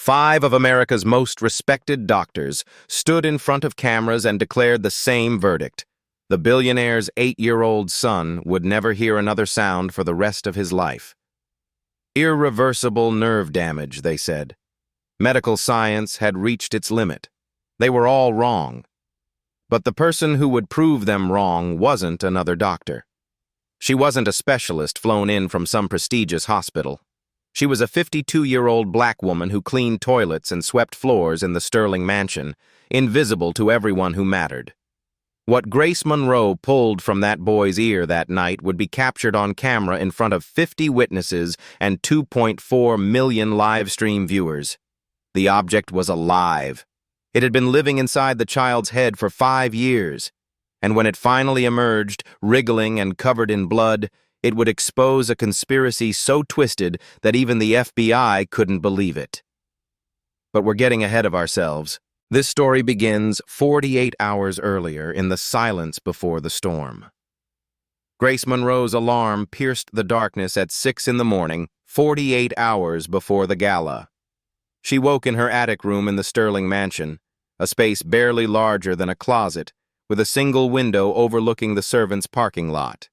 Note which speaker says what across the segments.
Speaker 1: 5 of America's most respected doctors stood in front of cameras and declared the same verdict. The billionaire's 8-year-old son would never hear another sound for the rest of his life. Irreversible nerve damage, they said. Medical science had reached its limit. They were all wrong. But the person who would prove them wrong wasn't another doctor. She wasn't a specialist flown in from some prestigious hospital. She was a 52-year-old black woman who cleaned toilets and swept floors in the Sterling mansion, invisible to everyone who mattered. What Grace Monroe pulled from that boy's ear that night would be captured on camera in front of 50 witnesses and 2.4 million live-stream viewers. The object was alive. It had been living inside the child's head for 5 years, and when it finally emerged, wriggling and covered in blood, it would expose a conspiracy so twisted that even the FBI couldn't believe it. But we're getting ahead of ourselves. This story begins 48 hours earlier in the silence before the storm. Grace Monroe's alarm pierced the darkness at 6 in the morning, 48 hours before the gala. She woke in her attic room in the Sterling mansion, a space barely larger than a closet, with a single window overlooking the servants' parking lot.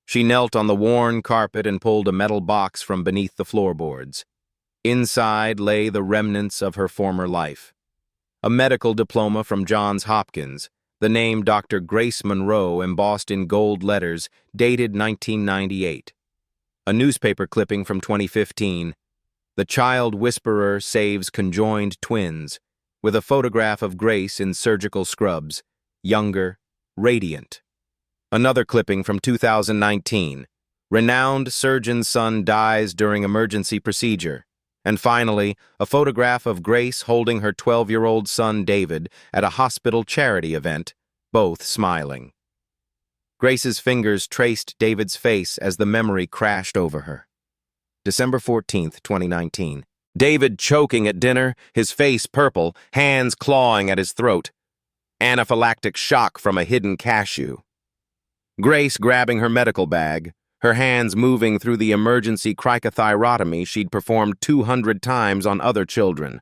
Speaker 1: She knelt on the worn carpet and pulled a metal box from beneath the floorboards. Inside lay the remnants of her former life. A medical diploma from Johns Hopkins, the name Dr. Grace Monroe embossed in gold letters, dated 1998. A newspaper clipping from 2015, The Child Whisperer Saves Conjoined Twins, with a photograph of Grace in surgical scrubs, younger, radiant. Another clipping from 2019, Renowned surgeon's son dies during emergency procedure. And finally, a photograph of Grace holding her 12-year-old son David at a hospital charity event, both smiling. Grace's fingers traced David's face as the memory crashed over her. December 14, 2019. David choking at dinner, his face purple, hands clawing at his throat. Anaphylactic shock from a hidden cashew. Grace grabbing her medical bag, her hands moving through the emergency cricothyrotomy she'd performed 200 times on other children.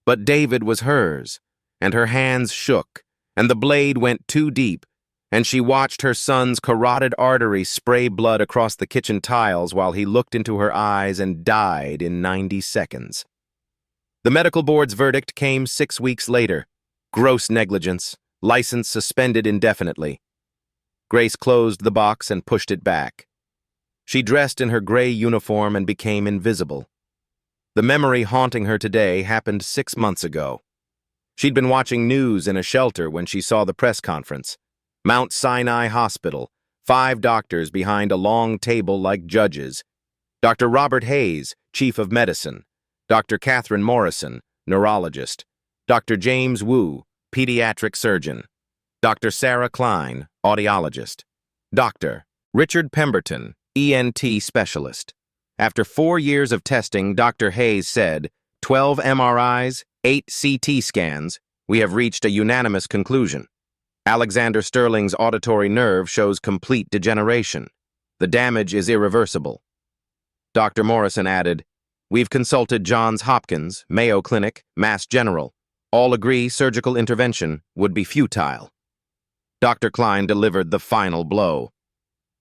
Speaker 1: But David was hers, and her hands shook, and the blade went too deep, and she watched her son's carotid artery spray blood across the kitchen tiles while he looked into her eyes and died in 90 seconds. The medical board's verdict came 6 weeks later. Gross negligence, license suspended indefinitely. Grace closed the box and pushed it back. She dressed in her gray uniform and became invisible. The memory haunting her today happened 6 months ago. She'd been watching news in a shelter when she saw the press conference. Mount Sinai Hospital, 5 doctors behind a long table like judges. Dr. Robert Hayes, Chief of Medicine. Dr. Catherine Morrison, Neurologist. Dr. James Wu, Pediatric Surgeon. Dr. Sarah Klein, Audiologist. Dr. Richard Pemberton, ENT Specialist. After 4 years of testing, Dr. Hayes said, 12 MRIs, 8 CT scans, we have reached a unanimous conclusion. Alexander Sterling's auditory nerve shows complete degeneration. The damage is irreversible. Dr. Morrison added, we've consulted Johns Hopkins, Mayo Clinic, Mass General. All agree surgical intervention would be futile. Dr. Klein delivered the final blow.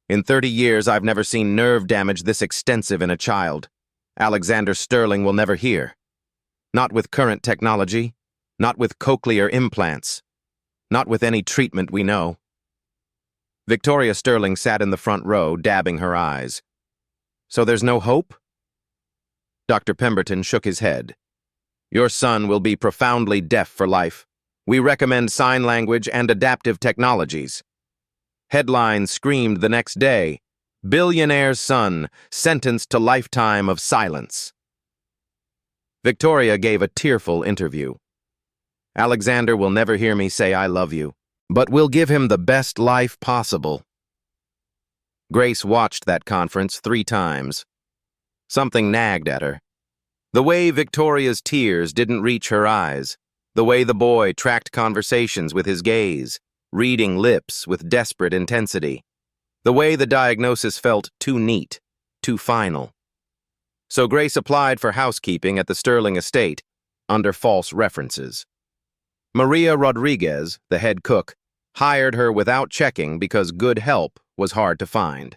Speaker 1: In 30 years, I've never seen nerve damage this extensive in a child. Alexander Sterling will never hear. Not with current technology, not with cochlear implants, not with any treatment we know. Victoria Sterling sat in the front row, dabbing her eyes. So there's no hope? Dr. Pemberton shook his head. Your son will be profoundly deaf for life. We recommend sign language and adaptive technologies. Headlines screamed the next day, Billionaire's son sentenced to lifetime of silence. Victoria gave a tearful interview. Alexander will never hear me say I love you, but we'll give him the best life possible. Grace watched that conference 3 times. Something nagged at her. The way Victoria's tears didn't reach her eyes, the way the boy tracked conversations with his gaze, reading lips with desperate intensity, the way the diagnosis felt too neat, too final. So Grace applied for housekeeping at the Sterling estate, under false references. Maria Rodriguez, the head cook, hired her without checking because good help was hard to find.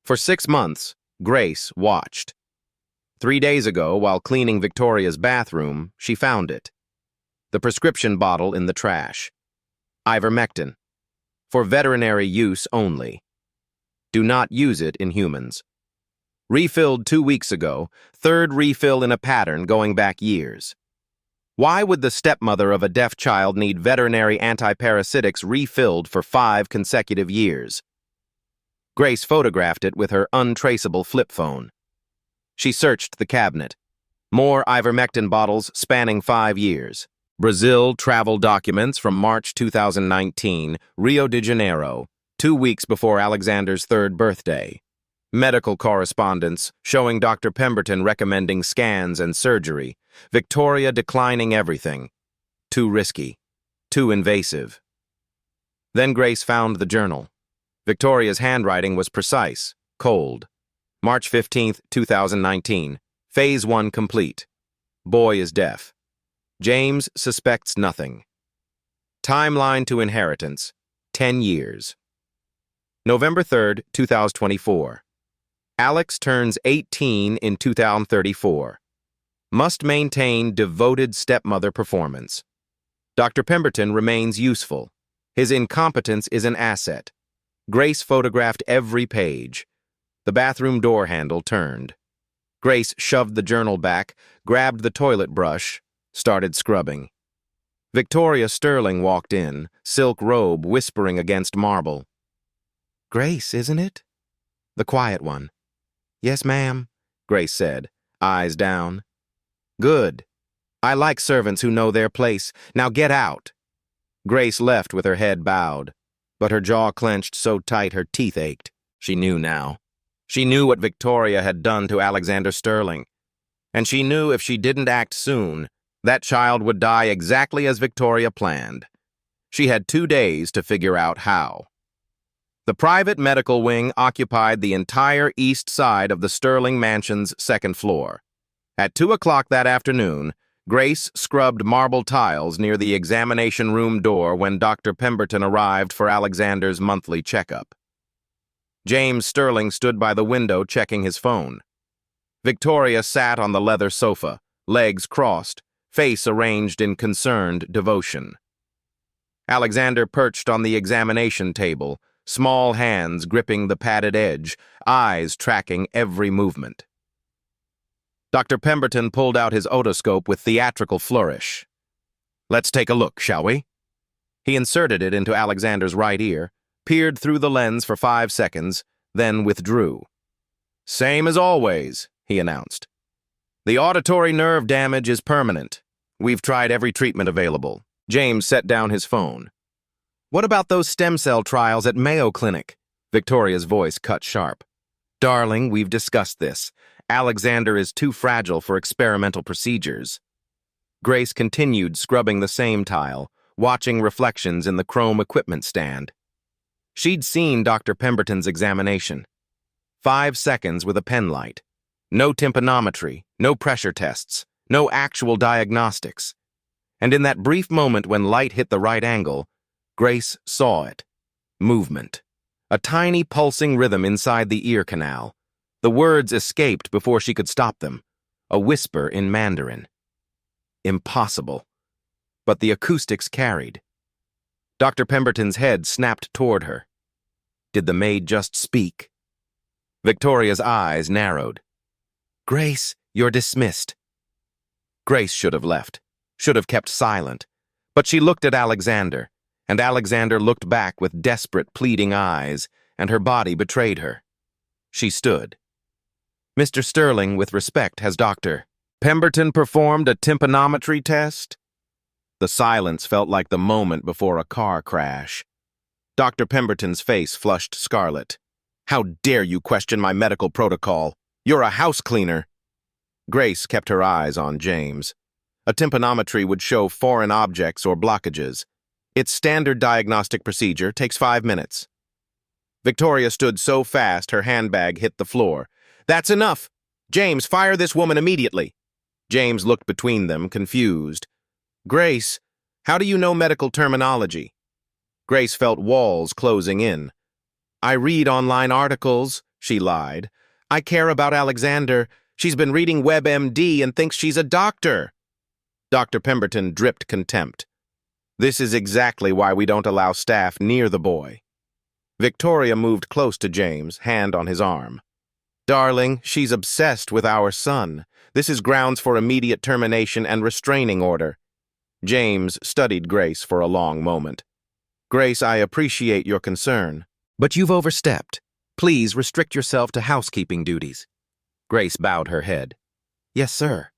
Speaker 1: For 6 months, Grace watched. 3 days ago, while cleaning Victoria's bathroom, she found it. The prescription bottle in the trash. Ivermectin. For veterinary use only. Do not use it in humans. Refilled 2 weeks ago, third refill in a pattern going back years. Why would the stepmother of a deaf child need veterinary antiparasitics refilled for 5 consecutive years? Grace photographed it with her untraceable flip phone. She searched the cabinet. More ivermectin bottles spanning 5 years. Brazil travel documents from March 2019, Rio de Janeiro, 2 weeks before Alexander's 3rd birthday. Medical correspondence showing Dr. Pemberton recommending scans and surgery, Victoria declining everything. Too risky. Too invasive. Then Grace found the journal. Victoria's handwriting was precise, cold. March 15, 2019. Phase 1 complete. Boy is deaf. James suspects nothing. Timeline to inheritance, 10 years. November 3, 2024. Alex turns 18 in 2034. Must maintain devoted stepmother performance. Dr. Pemberton remains useful. His incompetence is an asset. Grace photographed every page. The bathroom door handle turned. Grace shoved the journal back, grabbed the toilet brush, started scrubbing. Victoria Sterling walked in, silk robe whispering against marble. "Grace, isn't it?" The quiet one. "Yes, ma'am," Grace said, eyes down. "Good. I like servants who know their place. Now get out." Grace left with her head bowed, but her jaw clenched so tight her teeth ached. She knew now. She knew what Victoria had done to Alexander Sterling. And she knew if she didn't act soon, that child would die exactly as Victoria planned. She had 2 days to figure out how. The private medical wing occupied the entire east side of the Sterling Mansion's 2nd floor. At 2 o'clock that afternoon, Grace scrubbed marble tiles near the examination room door when Dr. Pemberton arrived for Alexander's monthly checkup. James Sterling stood by the window checking his phone. Victoria sat on the leather sofa, legs crossed, face arranged in concerned devotion. Alexander perched on the examination table, small hands gripping the padded edge, eyes tracking every movement. Dr. Pemberton pulled out his otoscope with theatrical flourish. "Let's take a look, shall we?" He inserted it into Alexander's right ear, peered through the lens for 5 seconds, then withdrew. "Same as always," he announced. "The auditory nerve damage is permanent. We've tried every treatment available." James set down his phone. "What about those stem cell trials at Mayo Clinic?" Victoria's voice cut sharp. "Darling, we've discussed this. Alexander is too fragile for experimental procedures." Grace continued scrubbing the same tile, watching reflections in the chrome equipment stand. She'd seen Dr. Pemberton's examination. 5 seconds with a pen light. No tympanometry, no pressure tests, no actual diagnostics. And in that brief moment when light hit the right angle, Grace saw it. Movement. A tiny pulsing rhythm inside the ear canal. The words escaped before she could stop them. A whisper in Mandarin. Impossible. But the acoustics carried. Dr. Pemberton's head snapped toward her. Did the maid just speak? Victoria's eyes narrowed. "Grace, you're dismissed." Grace should have left, should have kept silent. But she looked at Alexander, and Alexander looked back with desperate, pleading eyes, and her body betrayed her. She stood. "Mr. Sterling, with respect, has Dr. Pemberton performed a tympanometry test?" The silence felt like the moment before a car crash. Dr. Pemberton's face flushed scarlet. "How dare you question my medical protocol? You're a house cleaner." Grace kept her eyes on James. A tympanometry would show foreign objects or blockages. Its standard diagnostic procedure takes 5 minutes. Victoria stood so fast her handbag hit the floor. "That's enough! James, fire this woman immediately!" James looked between them, confused. Grace, how do you know medical terminology? Grace felt walls closing in. I read online articles, she lied. I care about Alexander. She's been reading WebMD and thinks she's a doctor. Dr. Pemberton dripped contempt. This is exactly why we don't allow staff near the boy. Victoria moved close to James, hand on his arm. Darling, she's obsessed with our son. This is grounds for immediate termination and restraining order. James studied Grace for a long moment. Grace, I appreciate your concern, but you've overstepped. Please restrict yourself to housekeeping duties. Grace bowed her head. Yes, sir.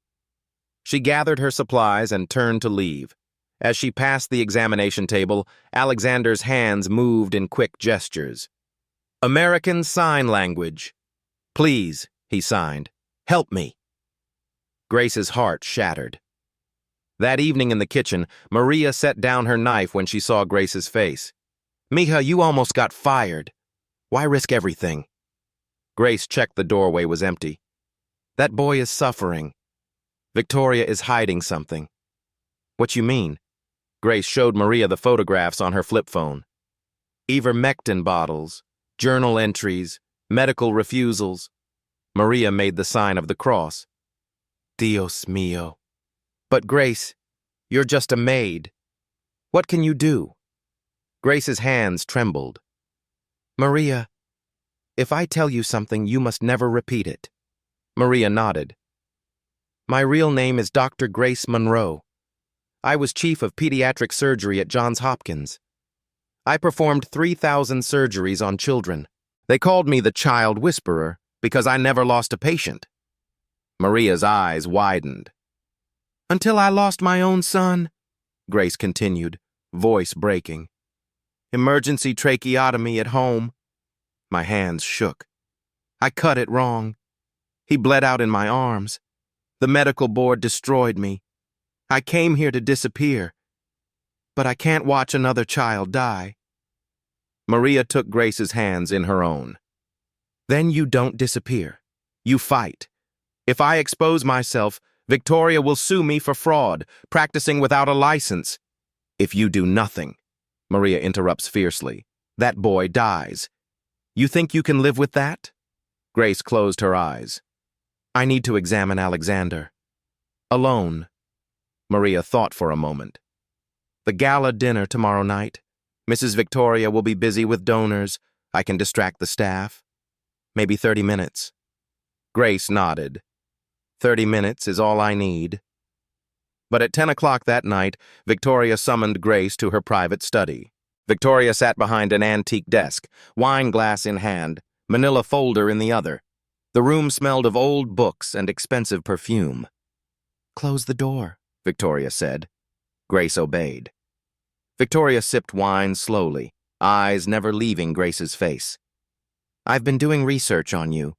Speaker 1: She gathered her supplies and turned to leave. As she passed the examination table, Alexander's hands moved in quick gestures. American Sign Language. Please, he signed. Help me. Grace's heart shattered. That evening in the kitchen, Maria set down her knife when she saw Grace's face. Mija, you almost got fired. Why risk everything? Grace checked the doorway was empty. That boy is suffering. Victoria is hiding something. What you mean? Grace showed Maria the photographs on her flip phone. Ivermectin bottles, journal entries, medical refusals. Maria made the sign of the cross. Dios mío. But Grace, you're just a maid. What can you do? Grace's hands trembled. Maria, if I tell you something, you must never repeat it. Maria nodded. My real name is Dr. Grace Monroe. I was chief of pediatric surgery at Johns Hopkins. I performed 3,000 surgeries on children. They called me the child whisperer because I never lost a patient. Maria's eyes widened. Until I lost my own son, Grace continued, voice breaking. Emergency tracheotomy at home. My hands shook. I cut it wrong. He bled out in my arms. The medical board destroyed me. I came here to disappear. But I can't watch another child die. Maria took Grace's hands in her own. Then you don't disappear. You fight. If I expose myself, Victoria will sue me for fraud, practicing without a license. If you do nothing, Maria interrupts fiercely, that boy dies. You think you can live with that? Grace closed her eyes. I need to examine Alexander. Alone. Maria thought for a moment. The gala dinner tomorrow night. Mrs. Victoria will be busy with donors. I can distract the staff. Maybe 30 minutes. Grace nodded. 30 minutes is all I need. But at 10 o'clock that night, Victoria summoned Grace to her private study. Victoria sat behind an antique desk, wine glass in hand, manila folder in the other. The room smelled of old books and expensive perfume. Close the door, Victoria said. Grace obeyed. Victoria sipped wine slowly, eyes never leaving Grace's face. I've been doing research on you,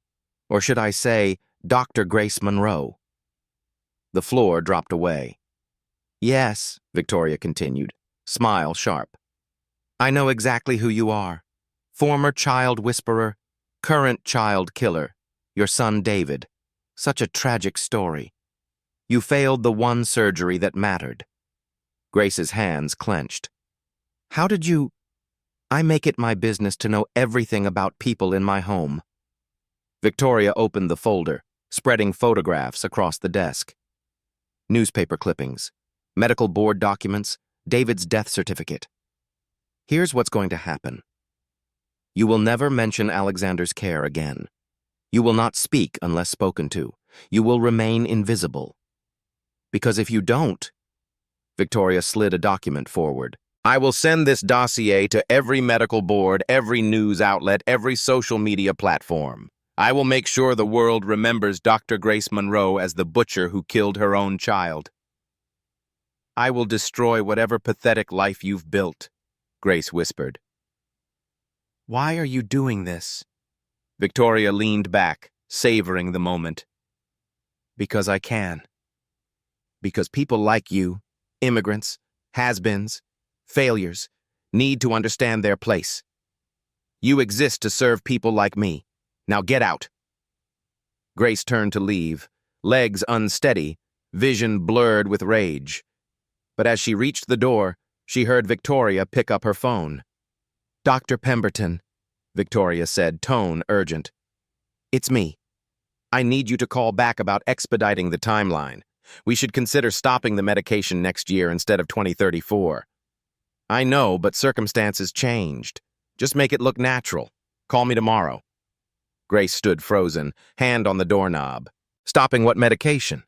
Speaker 1: or should I say, Dr. Grace Monroe. The floor dropped away. Yes, Victoria continued, smile sharp. I know exactly who you are. Former child whisperer, current child killer, your son David. Such a tragic story. You failed the one surgery that mattered. Grace's hands clenched. How did you... I make it my business to know everything about people in my home. Victoria opened the folder, spreading photographs across the desk. Newspaper clippings, medical board documents, David's death certificate. Here's what's going to happen. You will never mention Alexander's care again. You will not speak unless spoken to. You will remain invisible. Because if you don't... Victoria slid a document forward. I will send this dossier to every medical board, every news outlet, every social media platform. I will make sure the world remembers Dr. Grace Monroe as the butcher who killed her own child. I will destroy whatever pathetic life you've built, Grace whispered. Why are you doing this? Victoria leaned back, savoring the moment. Because I can. Because people like you, immigrants, has-beens, failures, need to understand their place. You exist to serve people like me. Now get out. Grace turned to leave, legs unsteady, vision blurred with rage. But as she reached the door, she heard Victoria pick up her phone. "Dr. Pemberton," Victoria said, tone urgent. "It's me. I need you to call back about expediting the timeline. We should consider stopping the medication next year instead of 2034. I know, but circumstances changed. Just make it look natural. Call me tomorrow." Grace stood frozen, hand on the doorknob. Stopping what medication?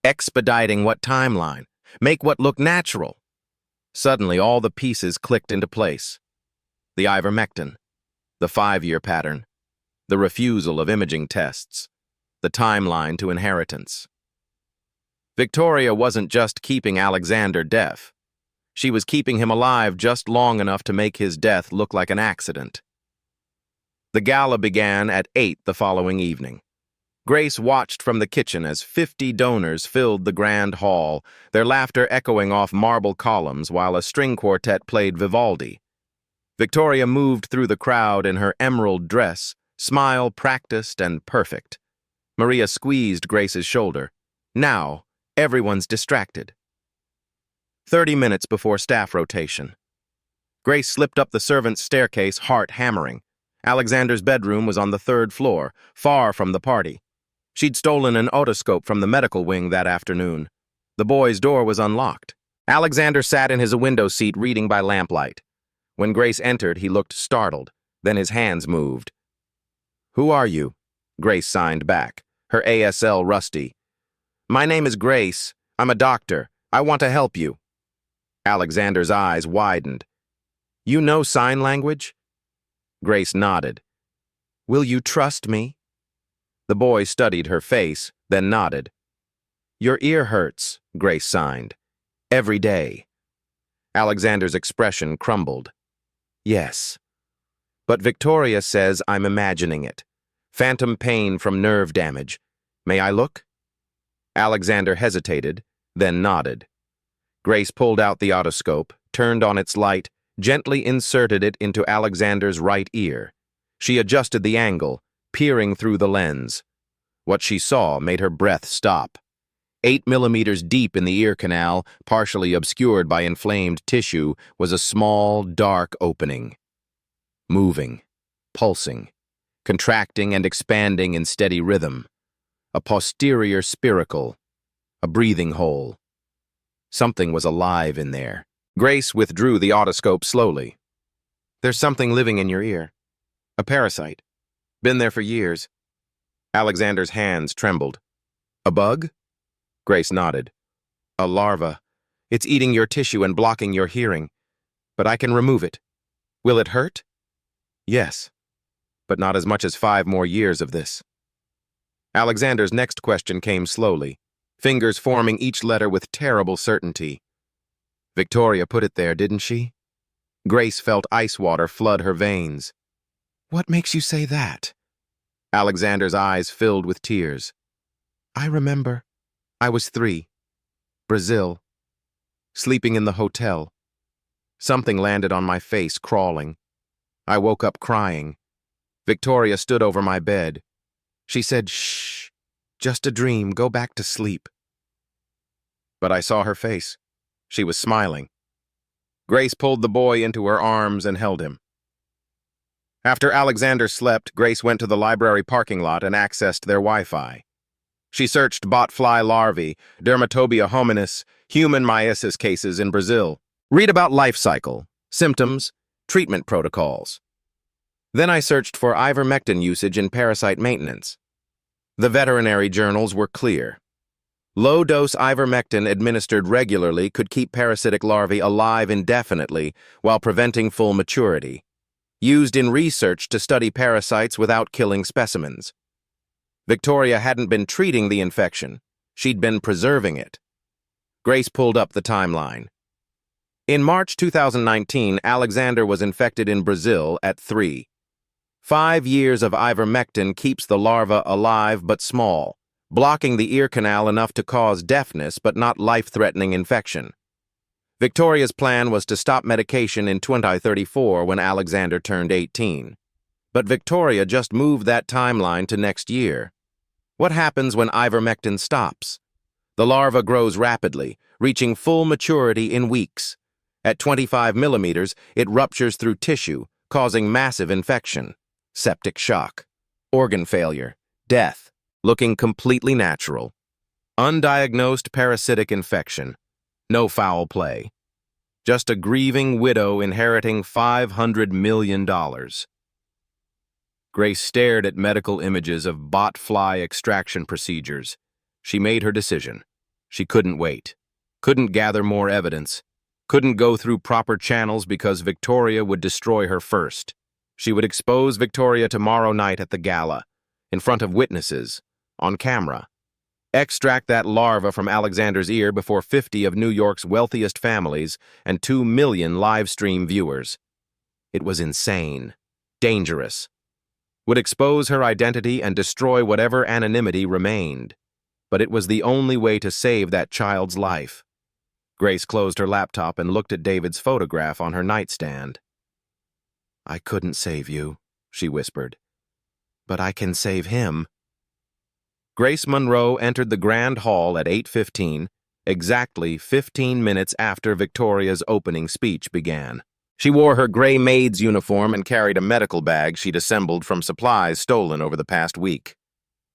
Speaker 1: Expediting what timeline? Make what look natural? Suddenly, all the pieces clicked into place. The ivermectin, the 5-year pattern, the refusal of imaging tests, the timeline to inheritance. Victoria wasn't just keeping Alexander deaf. She was keeping him alive just long enough to make his death look like an accident. The gala began at 8 the following evening. Grace watched from the kitchen as 50 donors filled the grand hall, their laughter echoing off marble columns while a string quartet played Vivaldi. Victoria moved through the crowd in her emerald dress, smile practiced and perfect. Maria squeezed Grace's shoulder. Now, everyone's distracted. 30 minutes before staff rotation. Grace slipped up the servants' staircase, heart hammering. Alexander's bedroom was on the 3rd floor, far from the party. She'd stolen an otoscope from the medical wing that afternoon. The boy's door was unlocked. Alexander sat in his window seat reading by lamplight. When Grace entered, he looked startled. Then his hands moved. "Who are you?" Grace signed back, her ASL rusty. "My name is Grace. I'm a doctor. I want to help you." Alexander's eyes widened. "You know sign language?" Grace nodded. "Will you trust me?" The boy studied her face, then nodded. "Your ear hurts," Grace signed. "Every day." Alexander's expression crumbled. "Yes. But Victoria says I'm imagining it. Phantom pain from nerve damage. May I look?" Alexander hesitated, then nodded. Grace pulled out the otoscope, turned on its light, gently inserted it into Alexander's right ear. She adjusted the angle, peering through the lens. What she saw made her breath stop. 8 millimeters deep in the ear canal, partially obscured by inflamed tissue, was a small, dark opening. Moving, pulsing, contracting and expanding in steady rhythm. A posterior spiracle, a breathing hole. Something was alive in there. Grace withdrew the otoscope slowly. "There's something living in your ear. A parasite. Been there for years." Alexander's hands trembled. "A bug?" Grace nodded. "A larva. It's eating your tissue and blocking your hearing. But I can remove it. Will it hurt?" "Yes. But not as much as 5 more years of this." Alexander's next question came slowly, fingers forming each letter with terrible certainty. "Victoria put it there, didn't she?" Grace felt ice water flood her veins. "What makes you say that?" Alexander's eyes filled with tears. "I remember. I was 3. Brazil. Sleeping in the hotel. Something landed on my face, crawling. I woke up crying. Victoria stood over my bed. She said, 'Shh, just a dream, go back to sleep.' But I saw her face. She was smiling." Grace pulled the boy into her arms and held him. After Alexander slept, Grace went to the library parking lot and accessed their Wi-Fi. She searched botfly larvae, Dermatobia hominis, human myiasis cases in Brazil. Read about life cycle, symptoms, treatment protocols. Then I searched for ivermectin usage in parasite maintenance. The veterinary journals were clear. Low-dose ivermectin administered regularly could keep parasitic larvae alive indefinitely while preventing full maturity. Used in research to study parasites without killing specimens. Victoria hadn't been treating the infection. She'd been preserving it. Grace pulled up the timeline. In March 2019, Alexander was infected in Brazil at 3. 5 years of ivermectin keeps the larva alive but small, blocking the ear canal enough to cause deafness but not life-threatening infection. Victoria's plan was to stop medication in 2034 when Alexander turned 18. But Victoria just moved that timeline to next year. What happens when ivermectin stops? The larva grows rapidly, reaching full maturity in weeks. At 25 millimeters, it ruptures through tissue, causing massive infection, septic shock, organ failure, death, looking completely natural. Undiagnosed parasitic infection. No foul play. Just a grieving widow inheriting $500 million. Grace stared at medical images of bot fly extraction procedures. She made her decision. She couldn't wait. Couldn't gather more evidence. Couldn't go through proper channels because Victoria would destroy her first. She would expose Victoria tomorrow night at the gala, in front of witnesses, on camera. Extract that larva from Alexander's ear before 50 of New York's wealthiest families and 2 million live stream viewers. It was insane, dangerous. Would expose her identity and destroy whatever anonymity remained. But it was the only way to save that child's life. Grace closed her laptop and looked at David's photograph on her nightstand. "I couldn't save you," she whispered. "But I can save him." Grace Monroe entered the Grand Hall at 8:15, exactly 15 minutes after Victoria's opening speech began. She wore her gray maid's uniform and carried a medical bag she'd assembled from supplies stolen over the past week.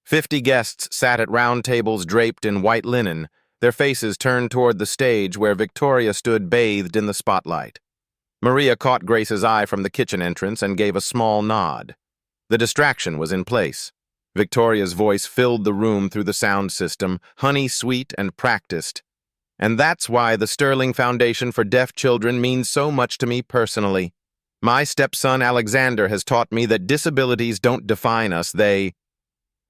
Speaker 1: 50 guests sat at round tables draped in white linen, their faces turned toward the stage where Victoria stood bathed in the spotlight. Maria caught Grace's eye from the kitchen entrance and gave a small nod. The distraction was in place. Victoria's voice filled the room through the sound system, honey-sweet and practiced. "And that's why the Sterling Foundation for Deaf Children means so much to me personally. My stepson Alexander has taught me that disabilities don't define us, they—"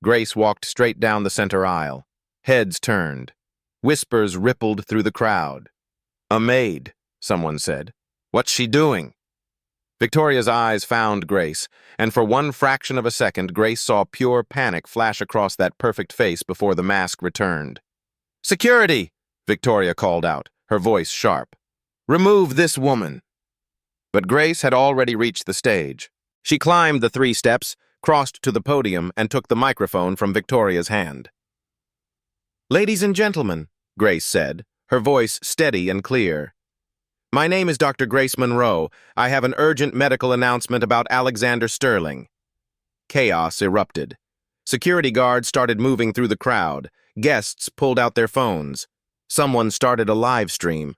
Speaker 1: Grace walked straight down the center aisle. Heads turned. Whispers rippled through the crowd. "A maid," someone said. "What's she doing?" Victoria's eyes found Grace, and for one fraction of a second, Grace saw pure panic flash across that perfect face before the mask returned. "Security!" Victoria called out, her voice sharp. "Remove this woman!" But Grace had already reached the stage. She climbed the 3 steps, crossed to the podium, and took the microphone from Victoria's hand. "Ladies and gentlemen," Grace said, her voice steady and clear. "My name is Dr. Grace Monroe. I have an urgent medical announcement about Alexander Sterling." Chaos erupted. Security guards started moving through the crowd. Guests pulled out their phones. Someone started a live stream.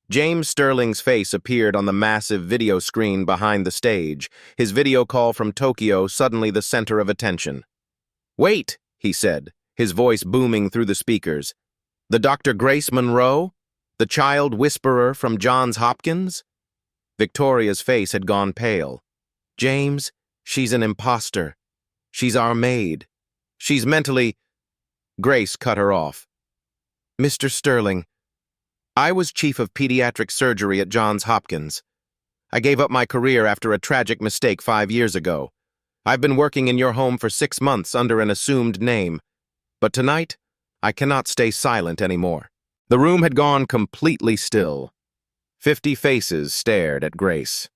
Speaker 1: James Sterling's face appeared on the massive video screen behind the stage, his video call from Tokyo suddenly the center of attention. "Wait," he said, his voice booming through the speakers. "The Dr. Grace Monroe? The child whisperer from Johns Hopkins?" Victoria's face had gone pale. "James, she's an imposter. She's our maid. She's mentally—" Grace cut her off. "Mr. Sterling, I was chief of pediatric surgery at Johns Hopkins. I gave up my career after a tragic mistake 5 years ago. I've been working in your home for 6 months under an assumed name. But tonight, I cannot stay silent anymore." The room had gone completely still. 50 faces stared at Grace.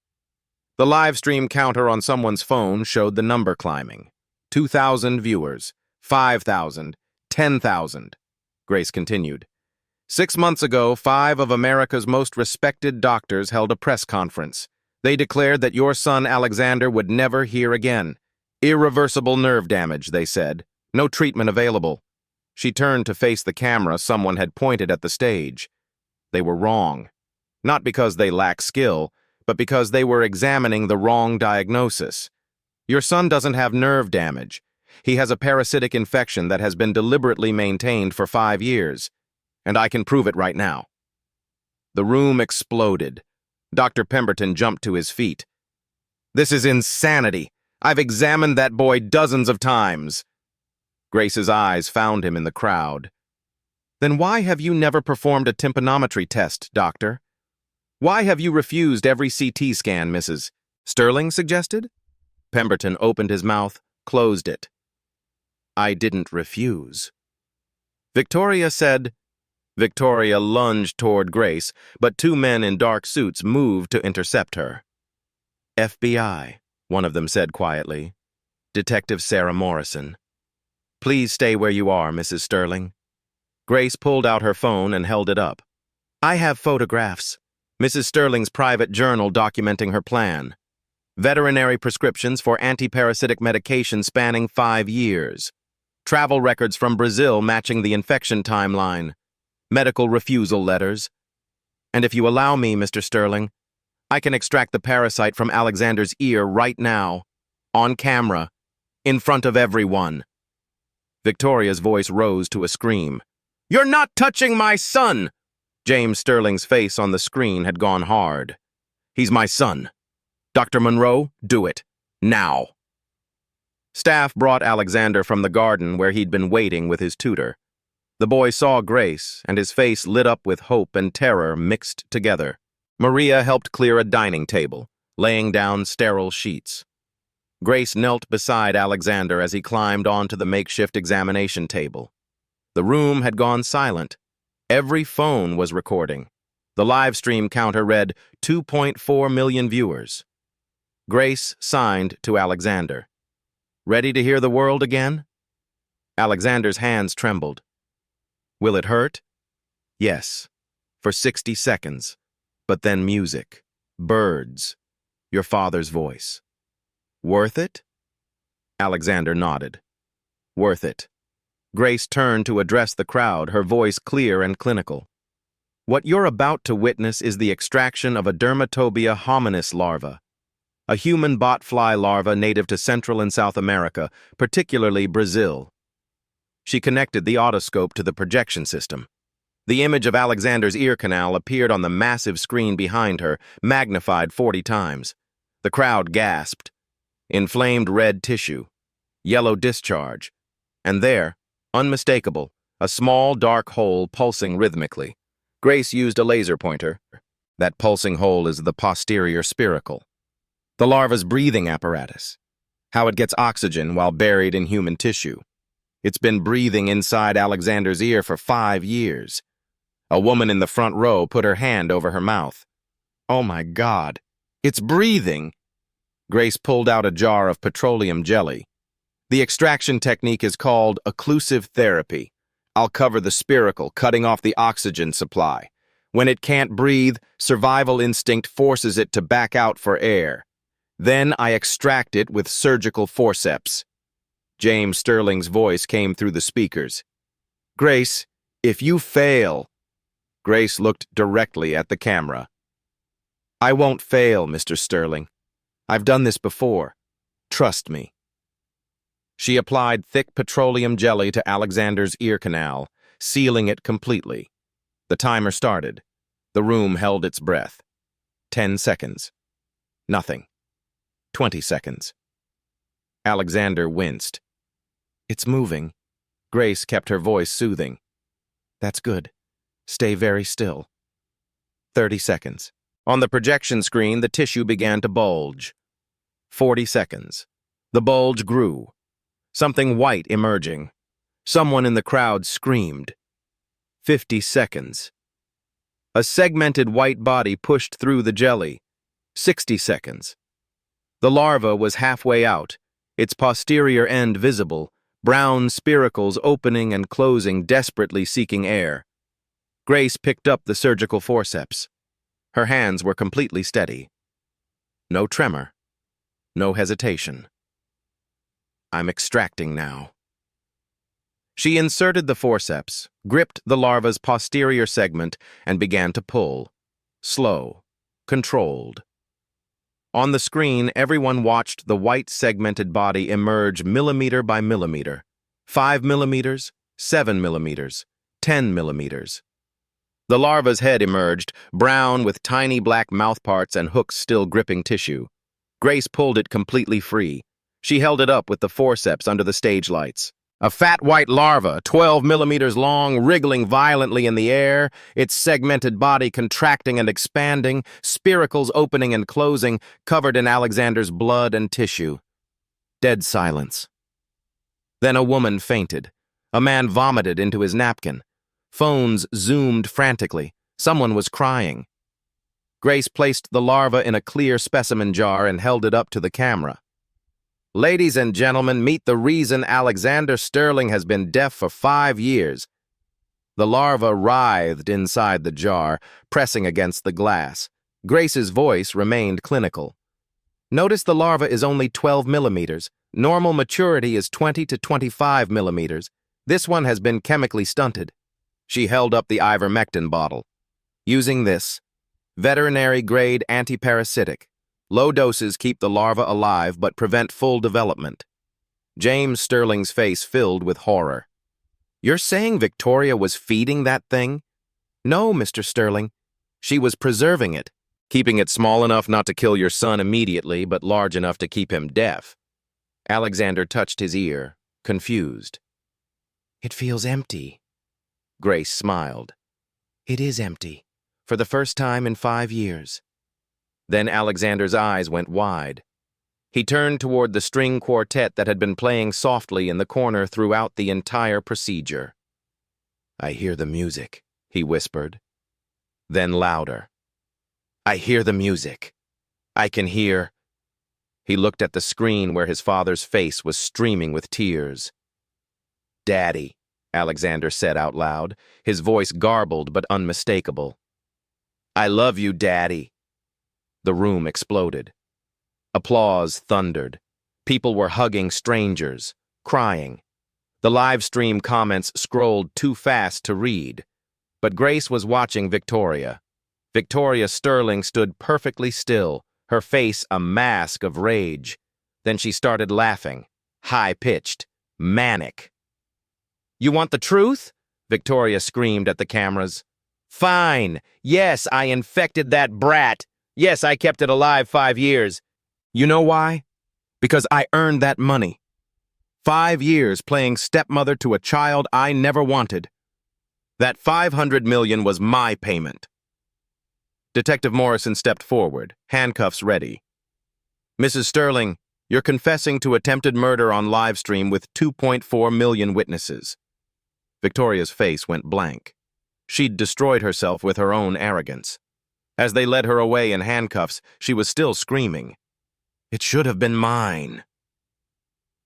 Speaker 1: The live stream counter on someone's phone showed the number climbing. 2,000 viewers, 5,000, 10,000. Grace continued. 6 months ago, 5 of America's most respected doctors held a press conference. They declared that your son Alexander would never hear again. Irreversible nerve damage, they said. No treatment available. She turned to face the camera someone had pointed at the stage. They were wrong. Not because they lack skill, but because they were examining the wrong diagnosis. Your son doesn't have nerve damage. He has a parasitic infection that has been deliberately maintained for 5 years. And I can prove it right now. The room exploded. Dr. Pemberton jumped to his feet. "This is insanity. I've examined that boy dozens of times." Grace's eyes found him in the crowd. "Then why have you never performed a tympanometry test, doctor? Why have you refused every CT scan, Mrs. Sterling suggested?" Pemberton opened his mouth, closed it. "I didn't refuse." Victoria said. Victoria lunged toward Grace, but 2 men in dark suits moved to intercept her. "FBI," one of them said quietly. "Detective Sarah Morrison. Please stay where you are, Mrs. Sterling." Grace pulled out her phone and held it up. I have photographs. Mrs. Sterling's private journal documenting her plan. Veterinary prescriptions for antiparasitic medication spanning 5 years. Travel records from Brazil matching the infection timeline. Medical refusal letters. And if you allow me, Mr. Sterling, I can extract the parasite from Alexander's ear right now, on camera, in front of everyone. Victoria's voice rose to a scream. You're not touching my son! James Sterling's face on the screen had gone hard. He's my son. Dr. Monroe, do it. Now. Staff brought Alexander from the garden where he'd been waiting with his tutor. The boy saw Grace, and his face lit up with hope and terror mixed together. Maria helped clear a dining table, laying down sterile sheets. Grace knelt beside Alexander as he climbed onto the makeshift examination table. The room had gone silent. Every phone was recording. The live stream counter read 2.4 million viewers. Grace signed to Alexander. Ready to hear the world again? Alexander's hands trembled. Will it hurt? Yes, for 60 seconds. But then music, birds, your father's voice. Worth it? Alexander nodded. Worth it. Grace turned to address the crowd, her voice clear and clinical. What you're about to witness is the extraction of a Dermatobia hominis larva, a human botfly larva native to Central and South America, particularly Brazil. She connected the otoscope to the projection system. The image of Alexander's ear canal appeared on the massive screen behind her, magnified 40 times. The crowd gasped. Inflamed red tissue, yellow discharge, and there, unmistakable, a small dark hole pulsing rhythmically. Grace used a laser pointer. That pulsing hole is the posterior spiracle. The larva's breathing apparatus. How it gets oxygen while buried in human tissue. It's been breathing inside Alexander's ear for 5 years. A woman in the front row put her hand over her mouth. Oh my God, it's breathing! Grace pulled out a jar of petroleum jelly. The extraction technique is called occlusive therapy. I'll cover the spiracle, cutting off the oxygen supply. When it can't breathe, survival instinct forces it to back out for air. Then I extract it with surgical forceps. James Sterling's voice came through the speakers. Grace, if you fail... Grace looked directly at the camera. I won't fail, Mr. Sterling. I've done this before. Trust me. She applied thick petroleum jelly to Alexander's ear canal, sealing it completely. The timer started. The room held its breath. 10 seconds. Nothing. 20 seconds. Alexander winced. It's moving. Grace kept her voice soothing. That's good. Stay very still. 30 seconds. On the projection screen, the tissue began to bulge. 40 seconds. The bulge grew. Something white emerging. Someone in the crowd screamed. 50 seconds. A segmented white body pushed through the jelly. 60 seconds. The larva was halfway out, its posterior end visible, brown spiracles opening and closing, desperately seeking air. Grace picked up the surgical forceps. Her hands were completely steady. No tremor. No hesitation. I'm extracting now. She inserted the forceps, gripped the larva's posterior segment, and began to pull. Slow. Controlled. On the screen, everyone watched the white segmented body emerge millimeter by millimeter. 5 millimeters, 7 millimeters, 10 millimeters. The larva's head emerged, brown with tiny black mouthparts and hooks still gripping tissue. Grace pulled it completely free. She held it up with the forceps under the stage lights. A fat white larva, 12 millimeters long, wriggling violently in the air, its segmented body contracting and expanding, spiracles opening and closing, covered in Alexander's blood and tissue. Dead silence. Then a woman fainted. A man vomited into his napkin. Phones zoomed frantically. Someone was crying. Grace placed the larva in a clear specimen jar and held it up to the camera. Ladies and gentlemen, meet the reason Alexander Sterling has been deaf for 5 years. The larva writhed inside the jar, pressing against the glass. Grace's voice remained clinical. Notice the larva is only 12 millimeters. Normal maturity is 20 to 25 millimeters. This one has been chemically stunted. She held up the ivermectin bottle. Using this, veterinary-grade antiparasitic. Low doses keep the larva alive but prevent full development. James Sterling's face filled with horror. You're saying Victoria was feeding that thing? No, Mr. Sterling. She was preserving it, keeping it small enough not to kill your son immediately, but large enough to keep him deaf. Alexander touched his ear, confused. It feels empty. Grace smiled. It is empty, for the first time in 5 years. Then Alexander's eyes went wide. He turned toward the string quartet that had been playing softly in the corner throughout the entire procedure. I hear the music, he whispered. Then louder. I hear the music. I can hear. He looked at the screen where his father's face was streaming with tears. Daddy, Alexander said out loud, his voice garbled but unmistakable. I love you, Daddy. The room exploded. Applause thundered. People were hugging strangers, crying. The live stream comments scrolled too fast to read. But Grace was watching Victoria. Victoria Sterling stood perfectly still, her face a mask of rage. Then she started laughing, high-pitched, manic. You want the truth? Victoria screamed at the cameras. Fine. Yes, I infected that brat. Yes, I kept it alive 5 years. You know why? Because I earned that money. 5 years playing stepmother to a child I never wanted. That $500 million was my payment. Detective Morrison stepped forward, handcuffs ready. Mrs. Sterling, you're confessing to attempted murder on live stream with 2.4 million witnesses. Victoria's face went blank. She'd destroyed herself with her own arrogance. As they led her away in handcuffs, she was still screaming. It should have been mine.